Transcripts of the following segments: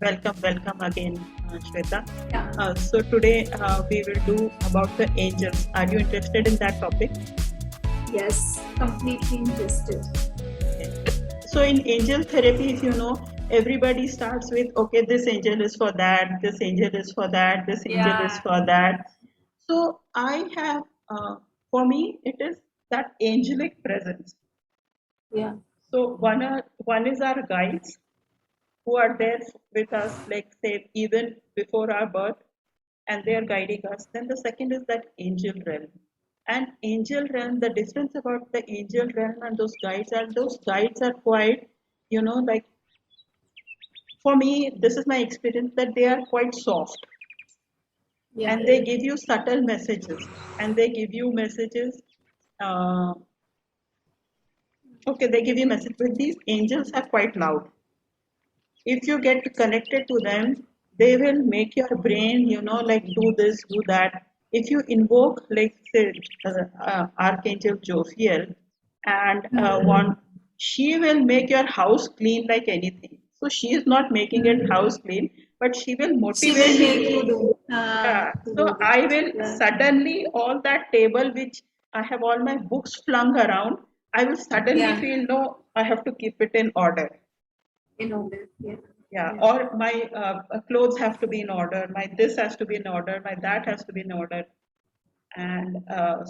Welcome again, Shweta. Yeah. So today we will do about the angels. Are you interested in that topic? Yes, completely interested. Okay. So in angel therapy, if you know, everybody starts with, okay, this angel is for that, this angel is for that, this angel is Yeah, for that. So I have, for me, it is that angelic presence. yeah. So one is our guides who are there with us, like say even before our birth, and they are guiding us. Then the second is that angel realm. And angel realm, the difference about the angel realm and those guides are quite, like for me, this is my experience that they are quite soft Yeah. and they give you subtle messages and they give you messages. Uh, okay, they give you messages, but these angels are quite loud. If you get connected to them, they will make your brain, like do this, do that. If you invoke, like say, Archangel Jophiel, and Mhm. one, she will make your house clean like anything. So she is not making it house Mhm. clean, but she will She will motivate make you you. Yeah, to so do I that. will Yeah. suddenly, all that table which I have all my books flung around, I will suddenly Yeah. feel, no, I have to keep it in order. In order. Yeah. Yeah, Yeah. or my clothes have to be in order, my this has to be in order, my that has to be in order. And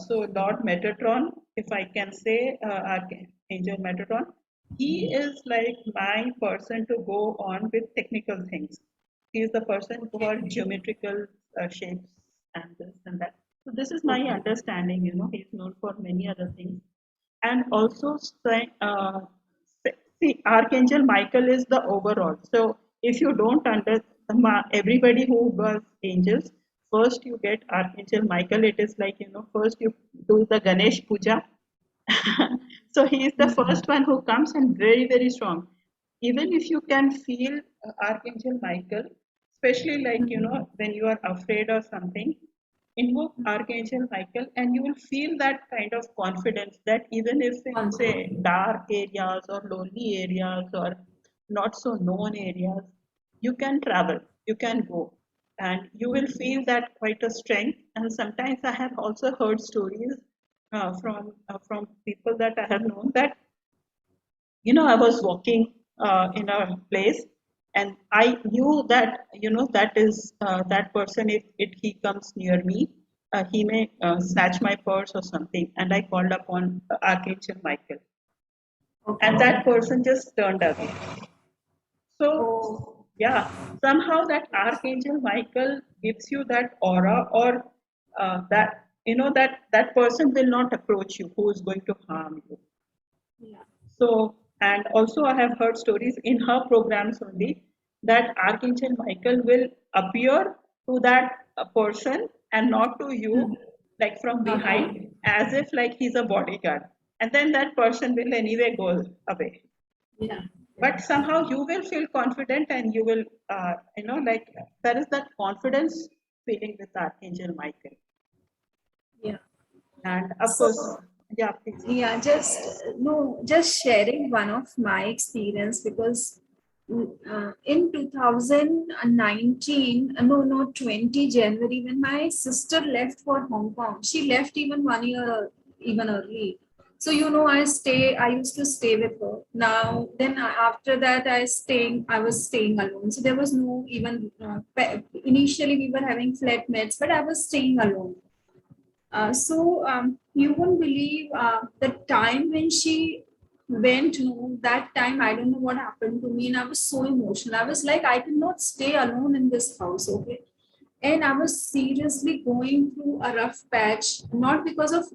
so Lord Metatron, if I can say, Archangel Metatron, he is like my person to go on with technical things. He is the person for Okay. geometrical shapes and this and that. So this is my Okay. understanding. He's known for many other things. And also, see, Archangel Michael is the overall. So if you don't everybody who was angels, first you get Archangel Michael. It is like, first you do the Ganesh Puja. So he is the Mhm. first one who comes and very, very strong. Even if you can feel Archangel Michael, especially like, Mhm. when you are afraid or something, invoke Archangel Michael and you will feel that kind of confidence that even if in, say, Confident. dark areas or lonely areas or not so known areas, you can travel, you can go, and you will feel that quite a strength. And sometimes I have also heard stories from people that I have known that, I was walking in a place, and I knew that, that is that person, if he comes near me, he may snatch my purse or something, and I called upon Archangel Michael, and Okay. that person just turned away. So, Oh. yeah, somehow that Archangel Michael gives you that aura, or that, that person will not approach you who is going to harm you. Yeah. So, and also I have heard stories in her programs only that Archangel Michael will appear to that person and not to Mhm. you, like from behind, Okay. as if like he's a bodyguard. And then that person will anyway go away. Yeah. Yeah. But somehow you will feel confident and you will, like there is that confidence feeling with Archangel Michael. Yeah. And of course, So yeah, please. yeah, just sharing one of my experience because in 2019, no, 20 January, when my sister left for Hong Kong, she left even 1 year even early. So I used to stay with her. After that, I was staying alone. So there was no even initially we were having flatmates, but I was staying alone. You won't believe the time when she went. No, that time I don't know what happened to me, and I was so emotional. I was like, I cannot stay alone in this house, okay? And I was seriously going through a rough patch, not because of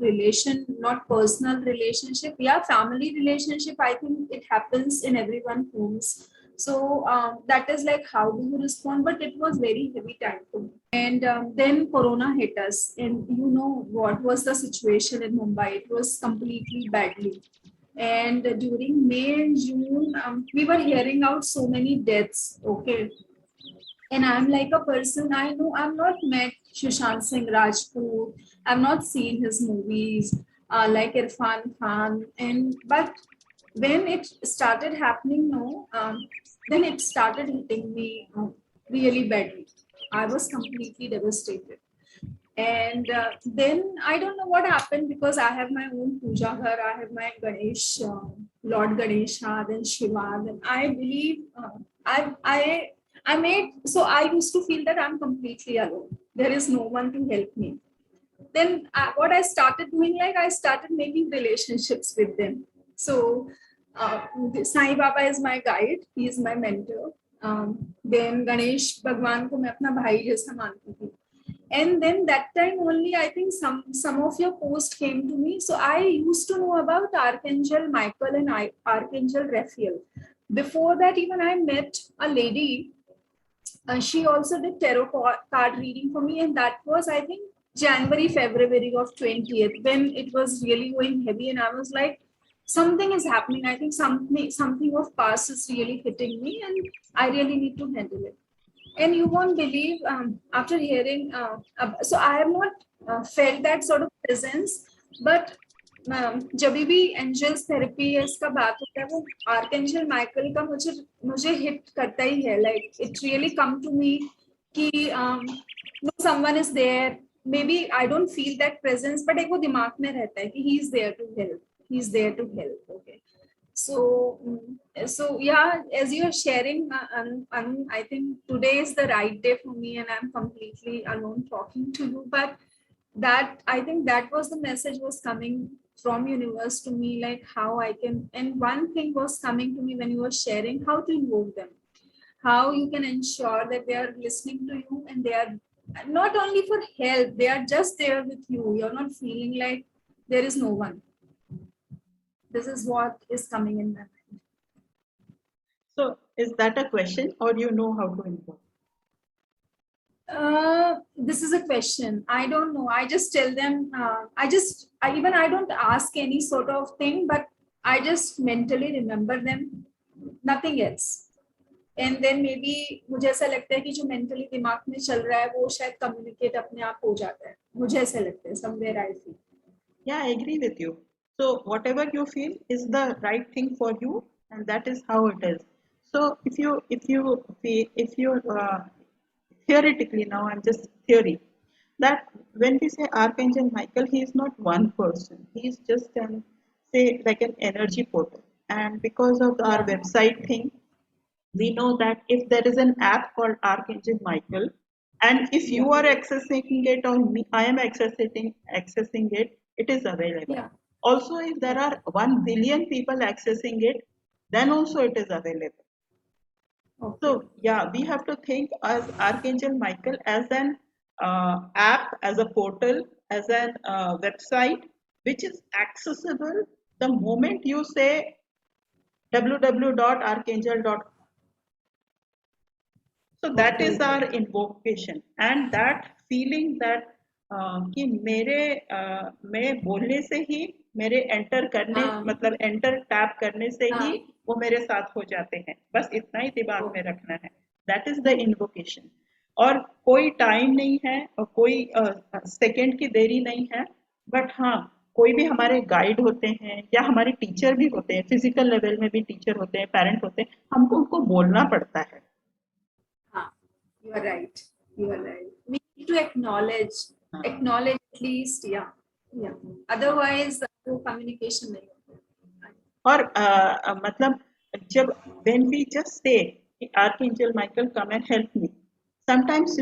not personal relationship. Yeah, family relationship. I think it happens in everyone's homes. So that is like, how do you respond? But it was very heavy time for me. And then Corona hit us, and you know what was the situation in Mumbai? It was completely badly. And during May and June, we were hearing out so many deaths. Okay, and I'm like a person, I know I've not met Sushant Singh Rajput, I've not seen his movies like Irfan Khan, and but when it started happening, no. then it started hitting me really badly. I was completely devastated. And then I don't know what happened, because I have my own puja ghar, I have my Ganesh, Lord Ganesha, then Shiva, then I believe I made, so I used to feel that I'm completely alone. There is no one to help me. Then what I started doing, like I started making relationships with them. So Sai Baba is my guide, he is my mentor. Then Ganesh Bhagwan ko main apna bhai jaisa manti thi. And then that time only, I think some of your post came to me. So I used to know about Archangel Michael and Archangel Raphael. Before that, even I met a lady, and she also did tarot card reading for me, and that was, I think, January, February of 20th, when it was really going heavy, and I was like, something is happening. I think something of past is really hitting me, and I really need to handle it. And you won't believe, after hearing, so I have not felt that sort of presence, but जब भी angels therapy है इसका बात होता है, वो archangel Michael का मुझे हिट करता ही है. Like it really come to me कि no someone is there, maybe I don't feel that presence, but एक वो दिमाग में रहता है कि he is there to help, he is there to help. Okay. So yeah, as you are sharing, I think today is the right day for me, and I'm completely alone talking to you. But that, I think that was the message was coming from universe to me, like how I can. And one thing was coming to me when you were sharing how to invoke them, how you can ensure that they are listening to you, and they are not only for help, they are just there with you. You're not feeling like there is no one. This is what is coming in my mind. So is that a question, or you know how to invoke? This is a question. I don't know. I just tell them. I don't ask any sort of thing, but I just mentally remember them. Nothing else. And then maybe मुझे ऐसा लगता है कि जो mentally दिमाग में चल रहा है वो शायद communicate अपने आप हो जाता है. मुझे ऐसा लगता है. Somewhere I feel. Yeah, I agree with you. So whatever you feel is the right thing for you, and that is how it is. So if you theoretically, now I'm just theory, that when we say Archangel Michael, he is not one person. He is just an, say, like an energy portal. And because of our website thing, we know that if there is an app called Archangel Michael, and if you are accessing it, or me, I am accessing it, it is available. Yeah. Also, if there are 1 billion people accessing it, then also it is available. Okay. So yeah, we have to think as Archangel Michael as an app, as a portal, as an website, which is accessible the moment you say www.archangel.com. So that is our invocation, and that feeling that कि मेरे मैं बोलने से ही मेरे enter करने मतलब enter tap करने से ही वो मेरे साथ हो जाते हैं, बस इतना ही दिमाग में रखना है. That is the invocation. और कोई टाइम नहीं है और कोई सेकंड की देरी नहीं है. बट हाँ, कोई भी हमारे गाइड होते हैं या हमारे टीचर भी होते हैं, फिजिकल लेवल में भी टीचर होते हैं, पेरेंट होते हैं, हमको उनको बोलना पड़ता है. You are right. You are right. We need to acknowledge at least, yeah. Otherwise, वो communication नहीं होता. और मतलब जब when we just say Archangel Michael, come and help me, sometimes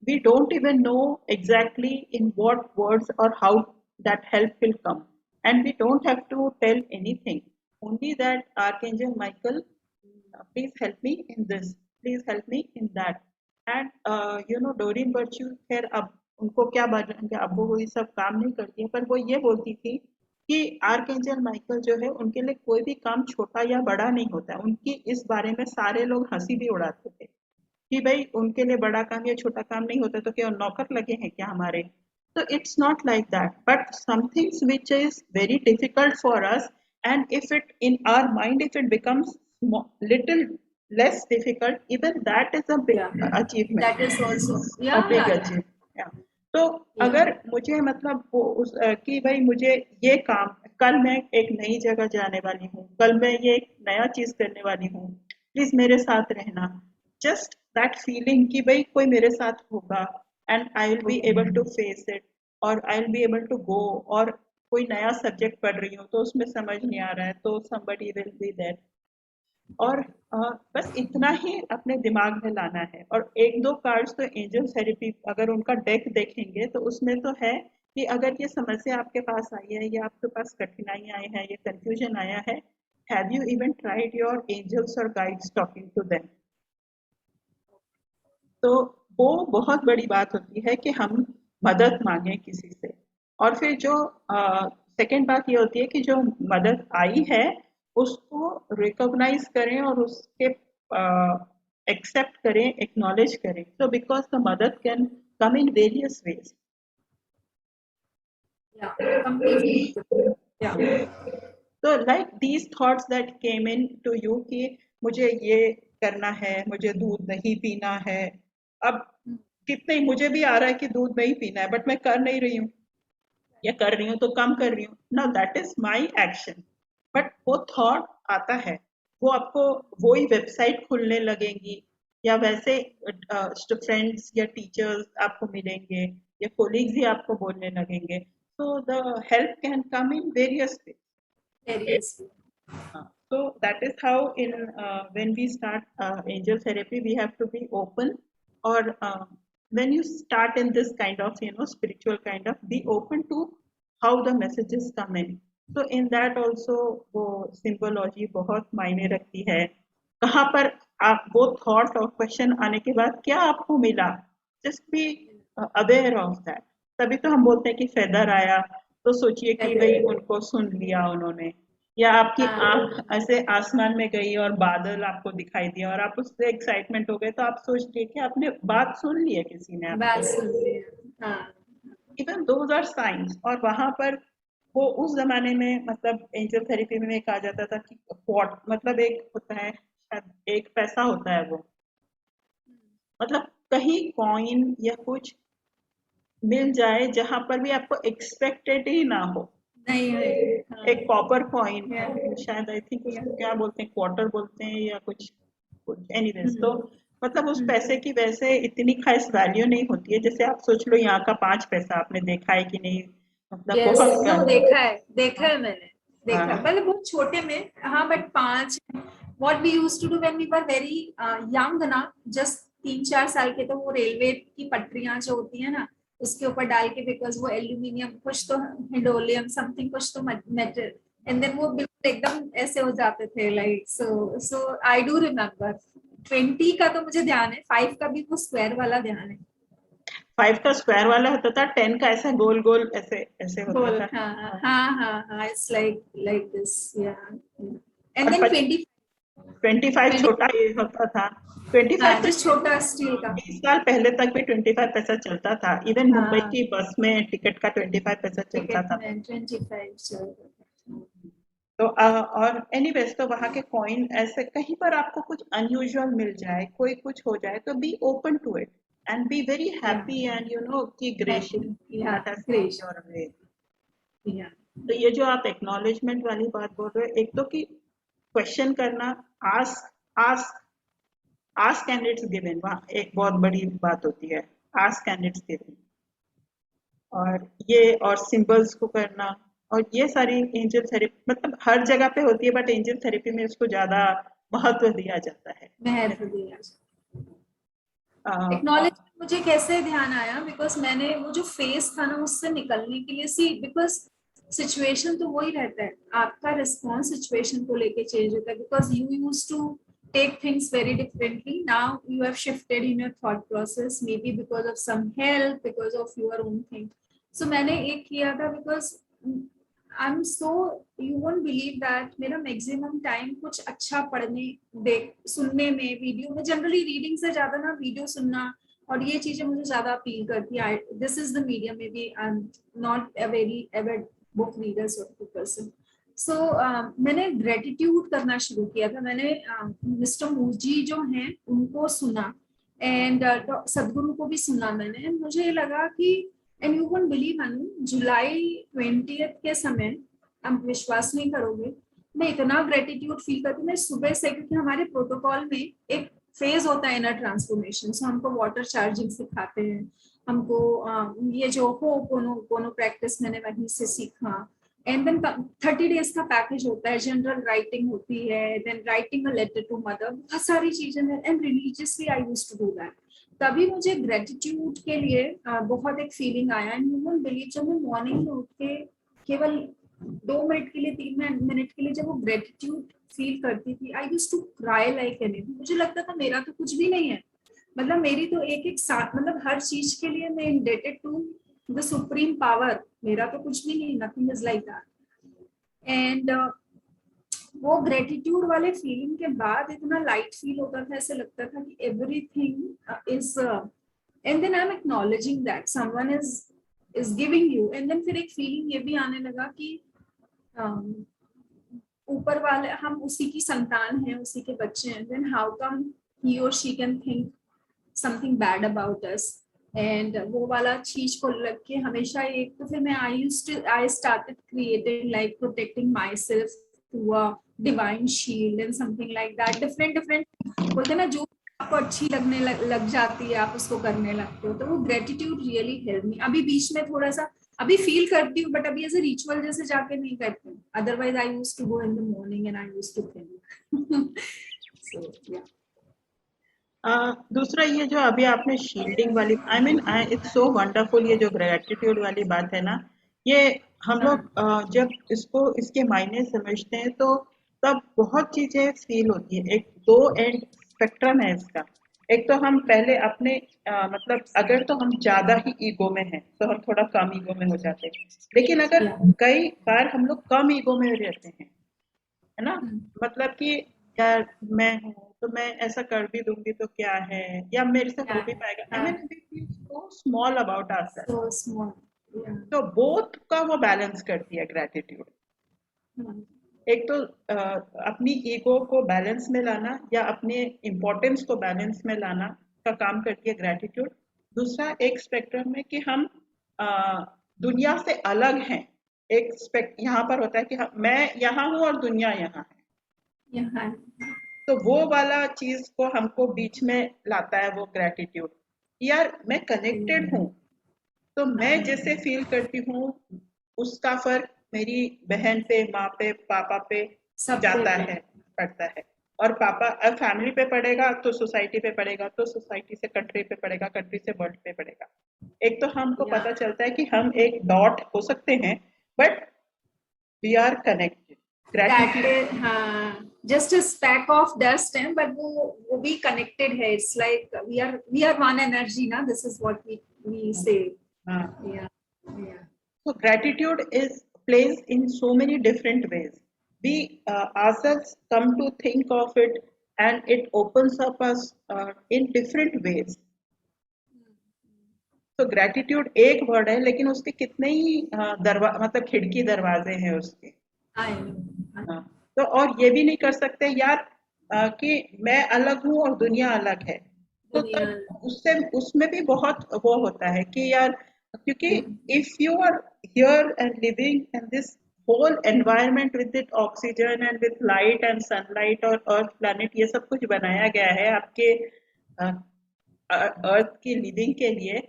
we don't even know exactly in what words or how that help will come, and we don't have to tell anything, only that Archangel Michael, please help me in this, please help me in that. And Doreen बर्च्यू, खैर अब उनको क्या बोलेंगे, अब वो ये सब काम नहीं करती है, पर वो ये बोलती थी कि आर्कएंजल माइकल जो है उनके लिए कोई भी काम छोटा या बड़ा नहीं होता है. उनकी इस बारे में सारे लोग हंसी भी उड़ाते थे कि भाई उनके लिए बड़ा काम या छोटा काम नहीं होता, तो क्या नौकर लगे हैं क्या हमारे. तो it's not like that, but somethings which is very difficult for us, and if it in our mind, if it becomes little less difficult, even that is a big achievement. That is also a big achievement. Yeah. तो अगर मुझे मतलब वो कि भाई मुझे ये काम, कल मैं एक नई जगह जाने वाली हूँ, कल मैं ये एक नया चीज करने वाली हूँ, प्लीज मेरे साथ रहना, जस्ट दैट फीलिंग कि भाई कोई मेरे साथ होगा and I will be able to face it, और I will be able to go, और कोई नया सब्जेक्ट पढ़ रही हूँ तो उसमें समझ नहीं आ रहा है तो somebody विल बी देयर। और बस इतना ही अपने दिमाग में लाना है। और एक दो कार्ड्स तो एंजल थेरेपी, अगर उनका डेक देखेंगे तो उसमें तो है कि अगर ये समस्या आपके पास आई है या आपके पास कठिनाई आई है, ये कंफ्यूजन आया है, have you even tried your angels और गाइड्स टॉकिंग टू देम। तो वो बहुत बड़ी बात होती है कि हम मदद मांगे किसी से। और फिर जो सेकंड बात ये होती है कि जो मदद आई है उसको रिकॉग्नाइज करें और उसके एक्सेप्ट करें, एक्नॉलेज करें। so because the मदद can come in various ways। Yeah, completely. Yeah. so like these thoughts that came in to you कि मुझे ये करना है, मुझे दूध नहीं पीना है। अब कितने मुझे भी आ रहा है कि दूध नहीं पीना है, बट मैं कर नहीं रही हूँ, या कर रही हूँ तो कम कर रही हूँ। Now that is my action. But वो थॉट आता है, वो आपको वही वेबसाइट खुलने लगेंगी, या वैसे फ्रेंड्स या टीचर्स आपको मिलेंगे, या कोलीग्स ही आपको बोलने लगेंगे। So the help can come in various way. Various. So that is how in when we start angel therapy, we have to be open, or when you start in this kind of spiritual kind of, be open to how the messages come in। So in that also वो symbology बहुत मायने रखती है। कहाँ पर आप वो thought और question आने के बाद क्या आपको मिला, just be aware of that। तभी तो हम बोलते हैं कि feather आया, तो सोचिए कि भाई उनको सुन लिया उन्होंने, या आपकी आंख ऐसे आसमान में गई और बादल आपको दिखाई दिया और आप उससे एक्साइटमेंट हो गए, तो आप सोच लिए कि आपने बात सुन ली है किसी ने बात आपकी। सुन रही है। हाँ। Even those are science. और वहां पर वो उस जमाने में मतलब एंजल थेरेपी में कहा जाता था कि क्वार्ट मतलब एक होता है, शायद एक पैसा होता है वो, मतलब कहीं कॉइन या कुछ मिल जाए जहां पर भी आपको एक्सपेक्टेड ही ना हो। नहीं है। हाँ। एक कॉपर कॉइन, Yeah. शायद आई थिंक Yeah. उसको क्या बोलते हैं, क्वार्टर बोलते हैं या कुछ कुछ एनीवेज। तो हम्म, मतलब उस हम्म। पैसे की वैसे इतनी खास वैल्यू नहीं होती है। जैसे आप सोच लो यहाँ का 5 पैसा आपने देखा है कि नहीं, मतलब यस, बहुत नो, कम। देखा है मैंने। देखा है, हाँ मतलब बहुत छोटे में। हाँ, but 5। What we used to do when we were very young ना, जस्ट 3-4 साल के, तो वो रेलवे की पटरियां जो होती है ना, उसके ऊपर डाल के, बिकॉज वो एल्यूमिनियम कुछ तो, हिंडोलियम समथिंग कुछ तो मेटल, एंड देन वो बिल्कुल एकदम ऐसे हो जाते थे, like so I do remember. 20 का तो मुझे ध्यान है, 5 का भी वो स्क्वायर वाला ध्यान है। 5 का स्क्वायर वाला होता था, 10 का ऐसा गोल गोल ऐसे ऐसे होता गोल, था। हाँ हाँ। हाँ हाँ हाँ, इट्स लाइक दिस, या। एंड और देन 20। 25 20। छोटा ये होता था। 25 हाँ, तो जो छोटा स्टील का। 20 साल पहले तक भी 25 पैसा चलता था। इवन मुंबई हाँ, की बस में टिकट का 25 पैसा चलता टिकट था। में 25 चल रहा था। तो और एनीवेज तो वहां के कॉइन ऐसे कहीं पर आपको कुछ अनयूजुअल मिल जाए, कोई कुछ हो जाए, तो be open to it and be very yeah, happy and कि ग्रेशियस कि yeah, that has come grace, your way. Yeah, तो ये जो आप एक्नॉलेजमेंट वाली बात बोल रहे हो, एक तो कि क्वेश्चन करना, ask ask ask and it's given, वहाँ एक बहुत बड़ी बात होती है, आस्क एंड इट्स गिवन। और ये और सिंबल्स को करना, और ये सारी एंजल थेरेपी मतलब हर जगह पे होती है, बट एंजल थेरेपी में इसको ज्यादा महत्व दिया जाता है। महत्व दिया। और एक्नॉलेजमेंट मुझे कैसे ध्यान आया, बिकॉज मैंने वो जो फेस था ना, उससे निकलने के लिए, सी, बिकॉज सिचुएशन तो वही रहता है, आपका रिस्पॉन्स सिचुएशन को लेके चेंज होता है, because you use to take things very differently. Now you have shifted in your thought process, maybe because of some help, because of your own thing. So मैंने एक किया था, because I'm so, you won't believe that मेरा maximum time कुछ अच्छा पढ़ने, देख, सुनने में, वीडियो में, जनरली रीडिंग से ज्यादा ना वीडियो सुनना और ये चीजें मुझे ज्यादा अपील करती है। This is the medium, maybe I am not a very avid book reader sort of person. So मैंने ग्रेटिट्यूड करना शुरू किया था। मैंने मिस्टर मूजी जो हैं उनको सुना, एंड सदगुरु को भी सुना मैंने। मुझे लगा कि, एंड यू वोंट बिलीव अनु, जुलाई 20 के समय, आप विश्वास नहीं करोगे, मैं इतना ग्रेटिट्यूड फील करती हूँ मैं सुबह से, क्योंकि हमारे प्रोटोकॉल में एक फेज होता है इनर ट्रांसफॉर्मेशन, सो हमको वाटर चार्जिंग सिखाते हैं, हमको ये जो हो कोनो प्रैक्टिस मैंने वहीं से सीखा। एंड देन 30 days का पैकेज होता है, जनरल राइटिंग होती है, then writing a letter to mother, बहुत सारी चीजें हैं, and religiously I used to do that. तभी मुझे ग्रेटिट्यूड के लिए बहुत एक फीलिंग आया, एंड यू वोंट बिलीव, जब मैं मॉर्निंग में उठ के केवल 2 मिनट के लिए 3 मिनट के लिए जब वो ग्रेटिट्यूड फील करती थी, I used to cry like anything. मुझे लगता था मेरा तो कुछ भी नहीं है, मतलब मेरी तो एक एक साथ, मतलब हर चीज के लिए मैं indebted to the supreme power, मेरा तो कुछ भी नहीं, nothing is like that. And वो ग्रेटिट्यूड वाले फीलिंग के बाद इतना लाइट फील होता था, ऐसे लगता था कि everything is, and then I am acknowledging that someone is giving you, and then फिर एक फीलिंग ये भी आने लगा कि ऊपर वाले, हम उसी की संतान हैं, उसी के बच्चे हैं, देन हाउ कम ही और she can think something bad about us. And वो वाला चीज को लग के हमेशा एक, तो फिर मैं I started creating like protecting my self through a divine shield and something like that. Different different बोलते हैं ना, जो आपको अच्छी लगने लग जाती है आप उसको करने लगते हो, तो वो ग्रेटिट्यूड रियली हेल्प मी। अभी बीच में थोड़ा सा अभी फील करती हूँ, बट अभी ऐसे रिचुअल जैसे जाके नहीं करती हूँ, otherwise I used to go in the morning and I used to think so yeah. दूसरा ये जो अभी आपने शील्डिंग वाली, I mean it's so wonderful, ये जो ग्रेटिट्यूड वाली बात है ना, ये हम लोग जब इसको इसके मायने समझते हैं तो तब बहुत चीजें फील होती है। एक दो एंड स्पेक्ट्रम है इसका। एक तो हम पहले अपने मतलब अगर तो हम ज्यादा ही ईगो में हैं तो हम थोड़ा कम ईगो में हो जाते हैं, लेकिन अगर कई बार हम लोग कम ईगो में रहते हैं, है ना, मतलब कि यार मैं हूँ तो मैं ऐसा कर भी दूंगी तो क्या है, या मेरे से हो भी पाएगा, I mean we feel so small about ourself. So small yeah. तो बोथ का वो बैलेंस करती है ग्रेटिट्यूड। एक तो अपनी ईगो को बैलेंस में लाना या अपने इम्पोर्टेंस को बैलेंस में लाना का काम करती है ग्रेटिट्यूड। दूसरा एक स्पेक्ट्रम में कि हम अ, दुनिया से अलग हैं। एक स्पेक्ट यहाँ पर होता है कि मैं यहाँ हूँ और दुनिया यहाँ है, तो वो वाला चीज को हमको बीच में लाता है वो ग्रेटिट्यूड। यार मैं कनेक्टेड हूँ, तो मैं जैसे फील करती हूँ उसका फर्क मेरी बहन पे, माँ पे, पापा पे सब जाता है, पड़ता है। और पापा अब फैमिली पे पड़ेगा तो सोसाइटी पे पड़ेगा, तो सोसाइटी से कंट्री पे पड़ेगा, कंट्री से वर्ल्ड पे पड़ेगा। एक तो हमको पता चलता है कि हम एक डॉट हो सकते हैं, but we are connected. Gratitude, हाँ, just a speck of dust है, बट वो भी कनेक्टेड है, it's like we are one energy ना, this is what we say. हाँ, या या so gratitude is plays in so many different ways. We ourselves come to think of it, and it opens up us in different ways. तो gratitude एक word है, लेकिन उसके कितने ही मतलब खिड़की दरवाजे हैं उसके। I know. हाँ, तो और ये भी नहीं कर सकते यार कि मैं अलग हूँ और दुनिया अलग है। तो दुनिया तब उससे उसमें भी बहुत वो होता है कि यार, क्योंकि if you are here and living in this whole environment with it oxygen and with light and sunlight और अर्थ प्लैनेट, ये सब कुछ बनाया गया है आपके अर्थ की लिविंग के लिए,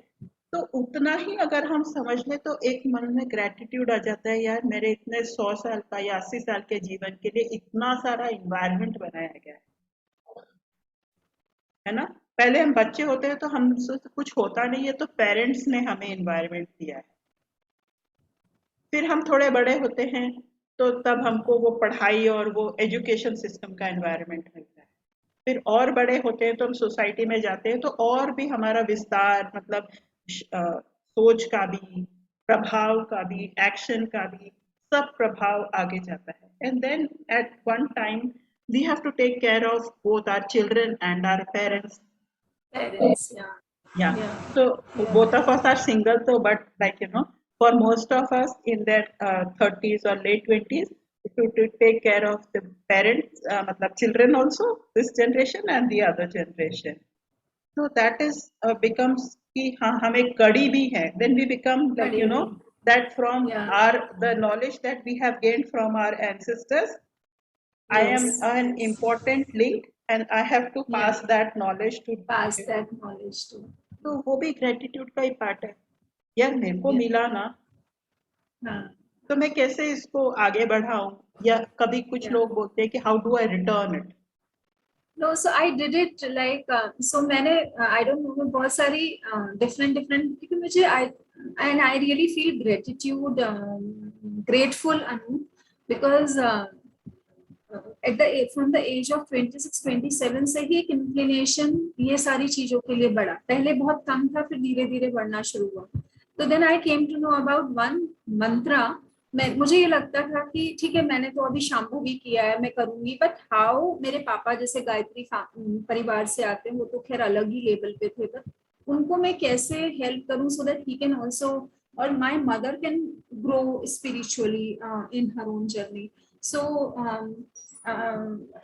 तो उतना ही अगर हम समझ लें तो एक मन में ग्रेटिट्यूड आ जाता है, यार मेरे इतने 100 साल का या 80 साल के जीवन के लिए इतना सारा इन्वायरमेंट बनाया गया है ना। पहले हम बच्चे होते हैं तो हमसे तो कुछ होता नहीं है, तो पेरेंट्स ने हमें इन्वायरमेंट दिया है। फिर हम थोड़े बड़े होते हैं तो तब हमको वो पढ़ाई और वो एजुकेशन सिस्टम का एनवायरनमेंट मिलता है। फिर और बड़े होते हैं तो हम सोसाइटी में जाते हैं, तो और भी हमारा विस्तार, मतलब सोच का भी, प्रभाव का भी, एक्शन का भी, सब प्रभाव आगे जाता है। And then at one time we have to take care of both our children and our parents. Parents yeah Yeah. या So both of us are single, so but like for most of us in their 30s or late 20s, to take care of the parents, मतलब children also, this generation and the other generation. So that is becomes कि हाँ हम एक कड़ी भी है. Then we become like that from या our the knowledge that we have gained from our ancestors. I am Yes, an important link and I have to yeah, pass that knowledge to pass you. that knowledge to. तो वो भी gratitude का ही part है। यार मेरे को Yeah. मिला ना, हाँ, तो मैं कैसे इसको आगे बढ़ाऊं, या कभी कुछ yeah. लोग बोलते हैं कि how do I return it. No, so I did it like so मैंने I don't know मैं बहुत सारी different क्योंकि मुझे I really feel gratitude grateful Anu because at the from the age of 26 27 से ही एक inclination ये सारी चीजों के लिए बढ़ा, पहले बहुत कम था फिर धीरे धीरे बढ़ना शुरू हुआ। तो then I came to know about one mantra। मुझे ये लगता था कि ठीक है मैंने तो अभी शांभवी किया है मैं करूंगी, बट हाउ मेरे पापा जैसे गायत्री परिवार से आते हैं, वो तो खैर अलग ही लेवल पे थे, बट उनको मैं कैसे हेल्प करूं so that he can also और my mother can grow spiritually in her own journey. So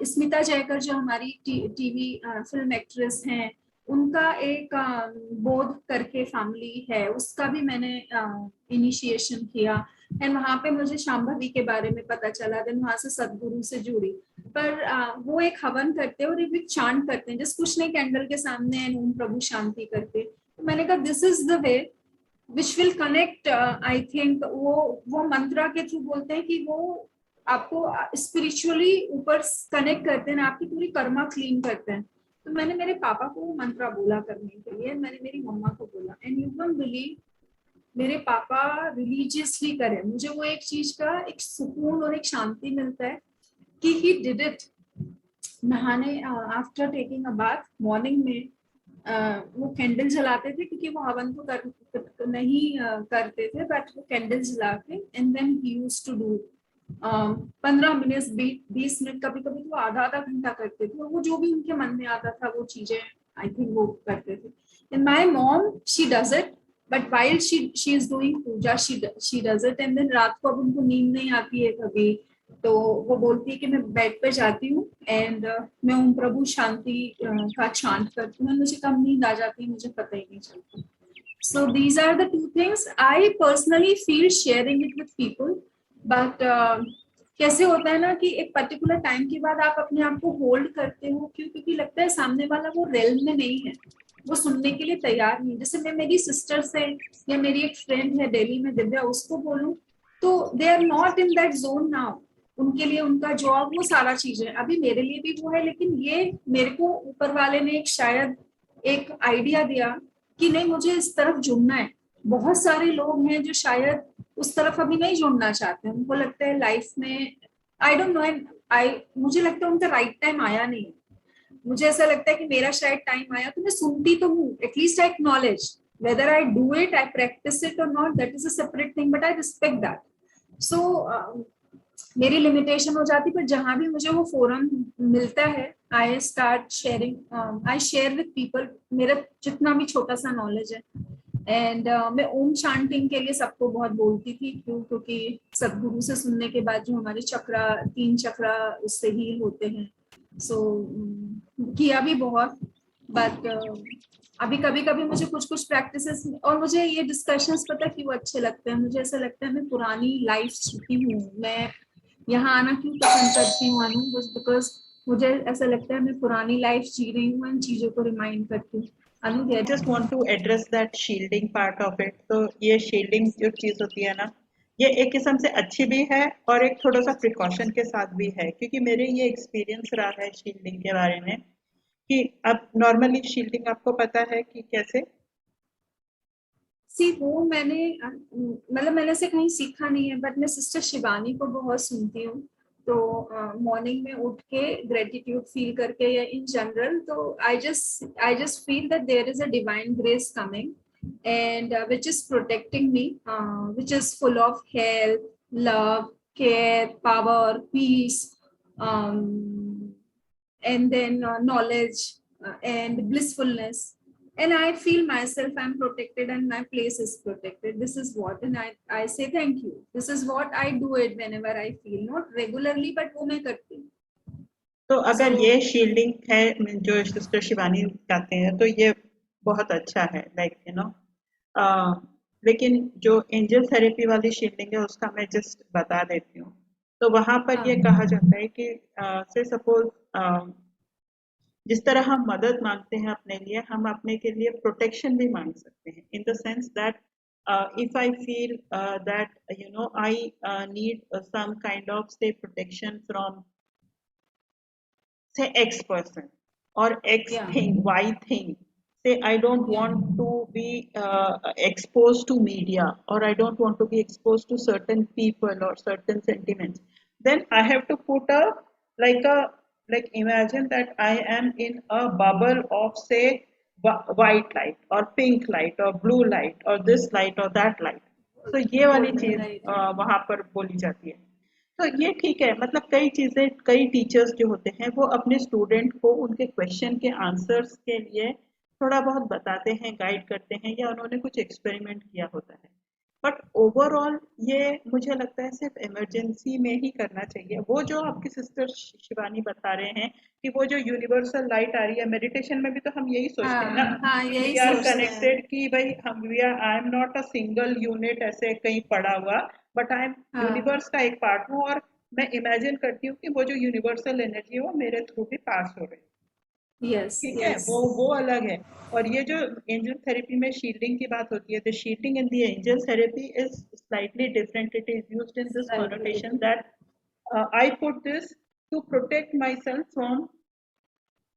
Smita Jaykar जो हमारी टीवी फिल्म एक्ट्रेस हैं, उनका एक बोध करके फैमिली है, उसका भी मैंने इनिशिएशन किया एंड वहां पे मुझे शांभवी के बारे में पता चला, देन वहां से सदगुरु से जुड़ी। पर वो एक हवन करते हैं और एक चांट करते हैं जस्ट कुछ नहीं कैंडल के सामने एंड ओम प्रभु शांति करके। तो मैंने कहा this is the way which will connect I think. वो मंत्रा के थ्रू बोलते हैं कि वो आपको स्पिरिचुअली ऊपर कनेक्ट करते हैं, आपकी पूरी कर्मा क्लीन करते हैं। तो मैंने मेरे पापा को वो मंत्रा बोला करने के लिए, मैंने मेरी मम्मा को बोला एंड यू वोंट बिलीव मेरे पापा रिलीजियसली करे, मुझे वो एक चीज का एक सुकून और एक शांति मिलता है कि ही डिड इट। नहाने after taking a bath morning में वो कैंडल जलाते थे क्योंकि वो हवन तो नहीं करते थे, बट वो कैंडल जला के and then he used to do 15 minute 20 minute कभी कभी तो आधा आधा घंटा करते थे, और वो जो भी उनके मन में आता था वो चीजें आई थिंक वो करते थे। And my mom she does it, but while she is doing puja she does it and then रात को अब उनको नींद नहीं आती है कभी, तो वो बोलती है कि मैं बेड पे जाती हूँ एंड मैं ओम प्रभु शांति का चांट करती हूँ, मुझे कब नींद आ जाती है मुझे पता ही नहीं चलता। So these are the two things I personally feel sharing it with people, but कैसे होता है ना कि एक पर्टिकुलर टाइम के बाद आप अपने आप को होल्ड करते हो, क्यों? क्योंकि लगता है सामने वाला वो रेल में नहीं है, वो सुनने के लिए तैयार नहीं। जैसे मैं मेरी सिस्टर से या मेरी एक फ्रेंड है दिल्ली में दिव्या, उसको बोलूं तो they are not in that zone now, उनके लिए उनका जॉब वो सारा चीजें, अभी मेरे लिए भी वो है, लेकिन ये मेरे को ऊपर वाले ने एक शायद एक आइडिया दिया कि नहीं मुझे इस तरफ जुड़ना है। बहुत सारे लोग हैं जो शायद उस तरफ अभी नहीं जुड़ना चाहते, उनको लगता है लाइफ में आई डोंट नो आई मुझे लगता है उनका राइट टाइम आया नहीं है। मुझे ऐसा लगता है कि मेरा शायद टाइम आया, तो मैं सुनती तो हूँ, at least I acknowledge whether I do it, I practice it or not, that is a separate thing, but I respect that. So मेरी लिमिटेशन हो जाती, पर जहां भी मुझे वो फोरम मिलता है I start sharing, I share with people मेरा जितना भी छोटा सा नॉलेज है। एंड मैं ओम चांटिंग के लिए सबको बहुत बोलती थी, क्यों? क्योंकि सदगुरु से सुनने के बाद जो हमारे चक्रा 3 चक्रा उससे हील होते हैं। सो किया भी बहुत, बट अभी कभी कभी मुझे कुछ कुछ प्रैक्टिसेस और मुझे ये डिस्कशंस पता क्यों अच्छे लगते हैं, मुझे ऐसा लगता है मैं पुरानी लाइफ जीती हूँ, मैं यहाँ आना क्यों पसंद करती हूँ अनु, बिकॉज मुझे ऐसा लगता है मैं पुरानी लाइफ जी रही हूँ इन चीजों को रिमाइंड करती हूँ। अनु I just want to address that shielding part of it। तो ये shielding जो चीज होती है ना, ये एक किस्म से अच्छी भी है और एक थोड़ा सा प्रिकॉशन के साथ भी है, क्योंकि मेरे ये एक्सपीरियंस रहा है शील्डिंग के बारे में कि अब नॉर्मली शील्डिंग आपको पता है कि कैसे। सी वो मैंने मतलब मैंने से कहीं सीखा नहीं है, बट मैं सिस्टर शिवानी को बहुत सुनती हूँ। तो मॉर्निंग में उठ के ग्रेटिट्यूड फील करके या इन जनरल, तो I just feel that there is a divine grace coming and which is protecting me, which is full of health, love, care, power, peace, and then knowledge and blissfulness, and I feel myself I'm protected and my place is protected. This is what, and I say thank you. This is what I do it whenever I feel, not regularly, but वो मैं करती हूँ। तो अगर So ये shielding है जो sister Shivani कहते हैं, तो ये बहुत अच्छा है, लाइक यू नो। लेकिन जो एंजल थेरेपी वाली शील्डिंग है उसका मैं जस्ट बता देती हूँ। तो वहां पर ये कहा जाता है कि से सपोज जिस तरह हम मदद मांगते हैं अपने लिए, हम अपने के लिए प्रोटेक्शन भी मांग सकते हैं, in the sense that if I feel that I need some kind of say protection from say X person or X Yeah. thing, Y thing. Say I don't Yeah. want to be exposed to media, or I don't want to be exposed to certain people or certain sentiments. Then I have to put like a like imagine that I am in a bubble of say white light or pink light or blue light or this light or that light. So ये वाली चीज Right. वहां पर बोली जाती है। तो ये ठीक है, मतलब कई चीजें, कई टीचर्स जो होते हैं वो अपने स्टूडेंट को उनके क्वेश्चन के आंसर्स के लिए थोड़ा बहुत बताते हैं, गाइड करते हैं, या उन्होंने कुछ एक्सपेरिमेंट किया होता है। बट ओवरऑल ये मुझे लगता है सिर्फ इमरजेंसी में ही करना चाहिए। वो जो आपकी सिस्टर शिवानी बता रहे हैं कि वो जो यूनिवर्सल लाइट आ रही है, मेडिटेशन में भी तो हम यही सोचते हैं ना हाँ हाँ, कि यही वी आर सोचते हैं। कनेक्टेड, कि भाई हम we are, I am not a single unit ऐसे कहीं पड़ा हुआ, बट आई एम हाँ। यूनिवर्स का एक पार्ट हूँ, और मैं इमेजिन करती हूँ कि वो जो यूनिवर्सल एनर्जी है वो मेरे थ्रू भी पास हो रही है। यस ठीक है, यस। वो अलग है। और ये जो एंजल थेरेपी में शील्डिंग की बात होती है, the shielding in the angel therapy is slightly different. It is used in this connotation that I put this to protect myself from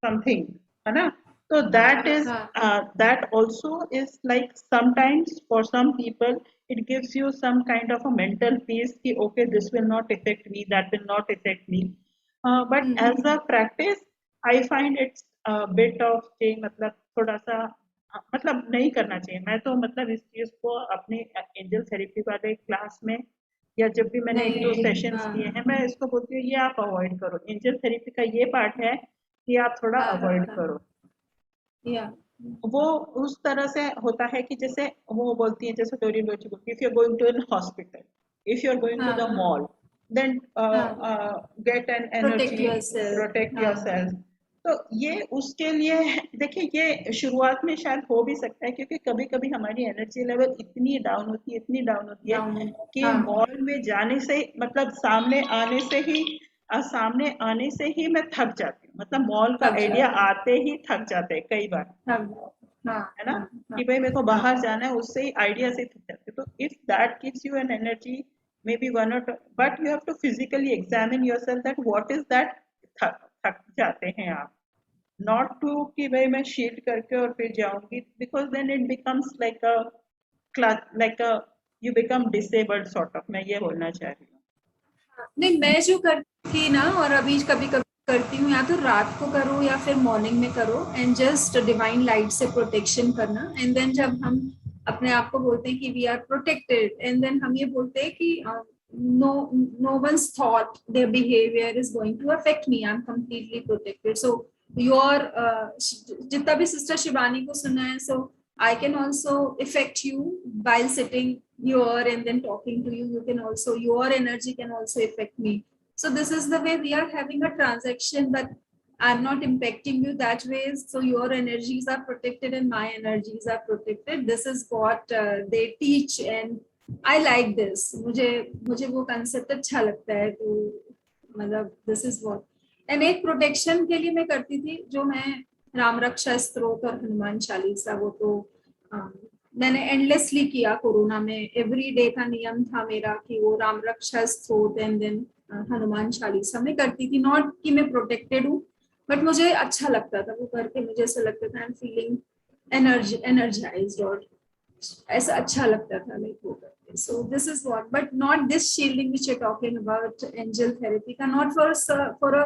something, है ना? So that is हाँ that also is like sometimes for some people it gives you some kind of a mental peace कि okay this will not affect me, that will not affect me. But as a practice I find it's a bit of change, मतलब थोड़ा सा मतलब नहीं करना चाहिए। मैं तो मतलब इस चीज को अपने एंजल थेरेपी वाले क्लास में या जब भी मैंने एक दो नहीं। सेशंस लिए हैं, मैं इसको बोलती हूँ ये आप अवॉइड करो। एंजल थेरेपी का ये पार्ट है कि आप थोड़ा हाँ हाँ अवॉइड हाँ। करो। या। वो उस तरह से होता है कि जैसे वो बोलती है, जैसे डोरी लोची बोलती है, if you are going to an hospital, if you are going to हाँ द हाँ मॉल, देन हाँ। Get an protect energy, yourself. Protect हाँ योर सेल्फ। तो ये उसके लिए देखिए, ये शुरुआत में शायद हो भी सकता है, क्योंकि कभी कभी हमारी एनर्जी लेवल इतनी डाउन होती है, इतनी डाउन होती है डाउन। कि हाँ मॉल में जाने से मतलब सामने आने से ही मैं थक जाती हूँ। मतलब मॉल का थक आइडिया जाते हैं। आते ही थक जाते हैं कई बार, थक। हाँ है ना? हाँ हाँ कि भाई मेरे को हाँ। बाहर जाना है, उससे ही आइडिया से थक जाते हो। तो if that gives you an energy, maybe one और, but you have to physically examine yourself that what is that. थक थक जाते हैं आप, नॉट टू कि भाई मैं शील्ड करके और फिर जाऊंगी, because then it becomes like a like a you become disabled sort of, मैं ये बोलना चाह रही हूँ। नहीं, मैं जो करती थी ना, और अभी कभी कभी करती हूँ, या तो रात को करो या फिर मॉर्निंग में करो, एंड जस्ट डिवाइन लाइट से प्रोटेक्शन करना। एंड देन जब हम अपने आप को बोलते हैं कि we are protected, and then हम ये बोलते हैं कि no no once thought their behaviour is going to affect me, I am completely protected. So your जितना भी सिस्टर शिवानी को सुना है, सो I can also affect you while sitting here and then talking to you. You can also, your energy can also affect me. So this is the way we are having a transaction, but I'm not impacting you that way. So your energies are protected and my energies are protected. This is what they teach, and I like this. मुझे वो concept अच्छा लगता है। तो मतलब this is what. And एक protection के लिए मैं करती थी, जो मैं राम रक्षा स्तोत्र और हनुमान चालीसा, वो तो मैंने एंडलेसली किया कोरोना में। एवरी डे का नियम था मेरा कि वो राम रक्षा स्तोत्र एंड देन हनुमान चालीसा में करती थी। नॉट कि मैं प्रोटेक्टेड हूँ, बट मुझे अच्छा लगता था वो करके। मुझे ऐसा लगता था आई एम फीलिंग एनर्जाइज्ड, और ऐसा अच्छा लगता था लाइक वो करके। So this is what, but not this shielding which you are talking about, angel therapy का, नॉट फॉर अ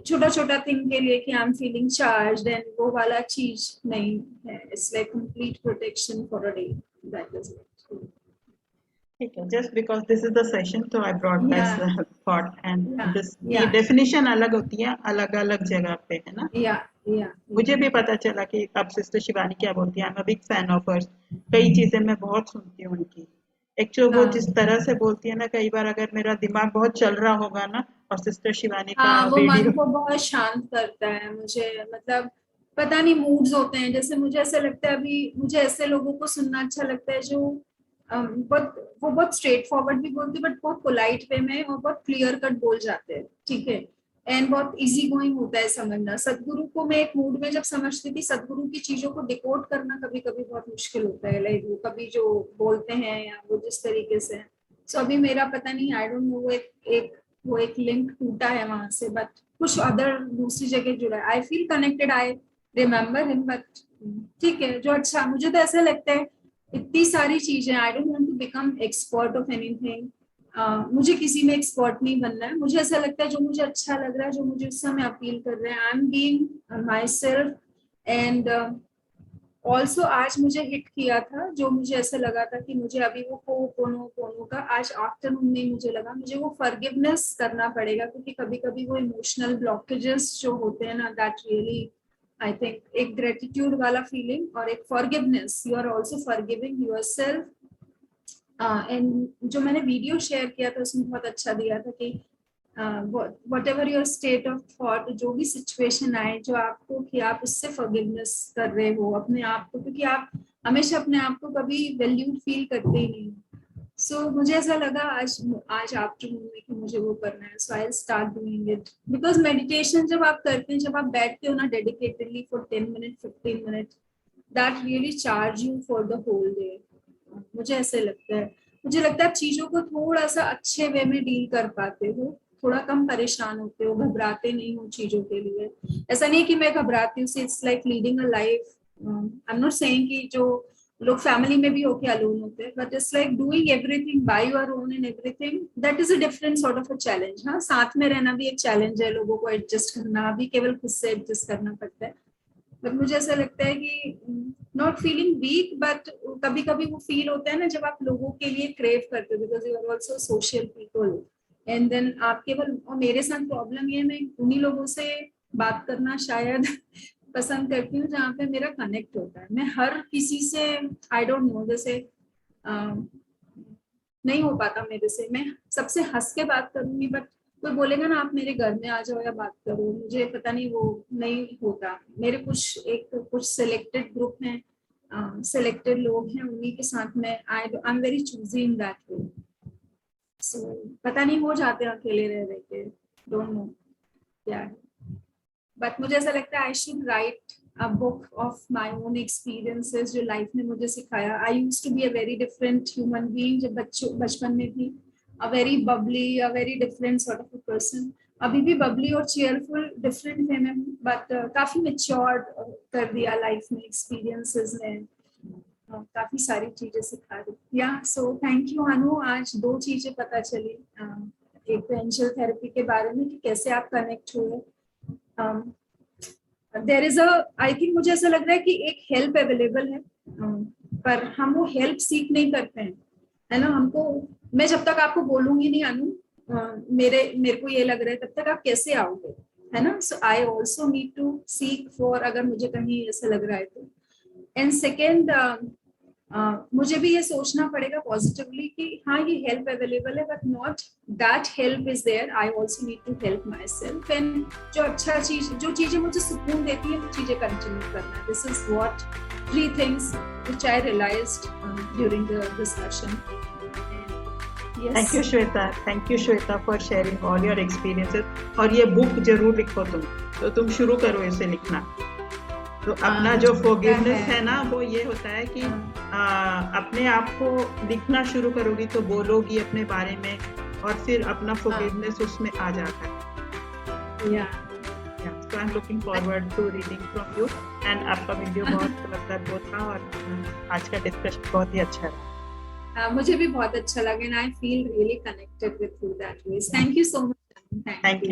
छोटा छोटा थिंग के लिए कि I am feeling charge, and वो वाला चीज नहीं है। It's like complete protection for a day, that is it. ठीक है, just because this is the session तो I brought yeah this thought, and yeah this की या डेफिनेशन अलग होती है अलग अलग जगह पे, है ना? या या मुझे भी पता चला कि अब सिस्टर शिवानी क्या बोलती है। I am a big fan of hers. कई चीजें मैं बहुत सुनती हूँ उनकी। एक्चुअली वो जिस हाँ तरह से बोलती है ना, कई बार अगर मेरा दिमाग बहुत चल रहा होगा ना और सिस्टर शिवानी का हाँ, वो मन वीडियो, को बहुत शांत करता है मुझे। मतलब पता नहीं, मूड्स होते हैं। जैसे मुझे ऐसा लगता है, अभी मुझे ऐसे लोगों को सुनना अच्छा लगता है जो वो बहुत स्ट्रेट फॉरवर्ड भी बोलते बट बहुत पोलाइट वे में और बहुत क्लियर कट बोल जाते हैं, ठीक है, एंड बहुत इजी गोइंग होता है समझना। सदगुरु को मैं एक मूड में जब समझती थी, सदगुरु की चीजों को डिकोड करना कभी कभी बहुत मुश्किल होता है, लाइक वो कभी जो बोलते हैं या वो जिस तरीके से। सो अभी मेरा पता नहीं, आई डोंट नो, वो एक लिंक टूटा है वहां से, बट कुछ अदर दूसरी जगह जुड़ा है। I feel connected, I remember him, but ठीक है, जो अच्छा मुझे तो ऐसा लगता है इतनी सारी चीजें, I don't want to become expert of anything. मुझे किसी में एक्सपर्ट नहीं बनना है, मुझे ऐसा लगता है जो मुझे अच्छा लग रहा है, जो मुझे उस समय अपील कर रहे हैं, I am being my self. And also आज मुझे हिट किया था, जो मुझे ऐसा लगा था कि मुझे अभी वो कोनो का आज आफ्टरनून में मुझे लगा मुझे वो फॉरगिवनेस करना पड़ेगा, क्योंकि कभी कभी वो इमोशनल ब्लॉकेजेस जो होते हैं ना, दैट रियली आई थिंक एक ग्रेटिट्यूड वाला फीलिंग और एक forgiveness, you are also forgiving yourself. And जो मैंने वीडियो शेयर किया था उसमें बहुत अच्छा दिया था कि what ever your state of thought, जो भी सिचुएशन आए जो आपको कि आप उससे फॉरगिवनेस कर रहे हो अपने आप को, क्योंकि आप हमेशा अपने आप को कभी वैल्यूड फील करते ही नहीं। सो मुझे ऐसा लगा आज आफ्टरनून में कि मुझे वो करना है, so I will start doing it. Because meditation जब आप करते हैं, जब आप बैठते हो ना dedicatedly for 10 minute 15 minute, that really charge you for the whole day. मुझे ऐसे लगता है, मुझे लगता है आप चीजों को थोड़ा सा अच्छे वे में डील कर पाते हो, थोड़ा कम परेशान होते हो, घबराते नहीं हो चीजों के लिए। ऐसा नहीं कि मैं घबराती हूँ, it's like leading a life. I am not saying कि जो लोग फैमिली में भी होके अलोन होते हैं, but it's like doing everything by your own and everything, that is a different sort of a challenge. हाँ, साथ में रहना भी एक चैलेंज है, लोगों को एडजस्ट करना भी केवल खुद से एडजस्ट करना पड़ता है। बट मुझे ऐसा लगता है कि नॉट फीलिंग वीक, बट कभी कभी वो फील होता है ना जब आप लोगों के लिए क्रेव करते हो, because you are also social people, and then आप केवल, और मेरे साथ प्रॉब्लम ये है, मैं उन्हीं लोगों से बात करना शायद पसंद करती हूँ जहाँ पे मेरा कनेक्ट होता है। मैं हर किसी से, आई डोंट नो, जैसे नहीं हो पाता मेरे से, मैं सबसे हंस के बात करूंगी, बट कोई बोलेगा ना आप मेरे घर में आ जाओ या बात करो, मुझे पता नहीं, वो नहीं होता। मेरे कुछ सिलेक्टेड ग्रुप हैं, सिलेक्टेड लोग हैं, उन्हीं के साथ में I am very choosy in that way. So पता नहीं हो जाते हैं अकेले रह रह के, डोंट नो क्या है, बट मुझे ऐसा लगता है I should write a book of my own experiences जो लाइफ ने मुझे सिखाया। I used to be a very different human being जब बचपन में थी, a very bubbly, a very different sort of a person. अभी भी बबली और चेयरफुल डिफरेंट वे में हूँ, बट काफी मेच्योर कर दिया लाइफ में, एक्सपीरियंसेस ने काफी सारी चीजें सिखा दी। या सो थैंक यू अनु, आज 2 चीजें पता चली, एक तो एंजल थेरेपी के बारे में कि कैसे आप कनेक्ट हुए, there is a, I think मुझे ऐसा लग रहा है कि एक हेल्प अवेलेबल है, पर हम वो हेल्प सीख नहीं करते हैं, है ना। हमको, मैं जब तक आपको बोलूंगी नहीं अनु मेरे को ये लग रहा है, तब तक आप कैसे आओगे, है ना। So I also need to seek for, अगर मुझे कहीं ऐसा लग रहा है तो। एंड सेकेंड, मुझे भी ये सोचना पड़ेगा पॉजिटिवली कि हाँ ये हेल्प अवेलेबल है, but not that help is there, I also need to help myself. And जो चीजें मुझे सुकून देती है वो चीजें कंटिन्यू करना है। This is what 3 things which I realized during the discussion. Yes. Thank you Shweta for sharing all your experiences. और ये बुक जरूर लिखो तुम, तो तुम शुरू करो इसे लिखना। तो अपना जो फॉरगिवनेस है ना, वो ये होता है कि अपने आप को लिखना शुरू करोगी तो बोलोगी अपने बारे में, और फिर अपना फॉरगिवनेस उसमें आ जाता है। So I'm looking forward to reading from you, and आपका वीडियो बहुत मतलब वो था, और आज का डिस्कशन बहुत ही अच्छा रहा। मुझे भी बहुत अच्छा लगा, and I feel really connected with you that way. Thank you so much. Thank you.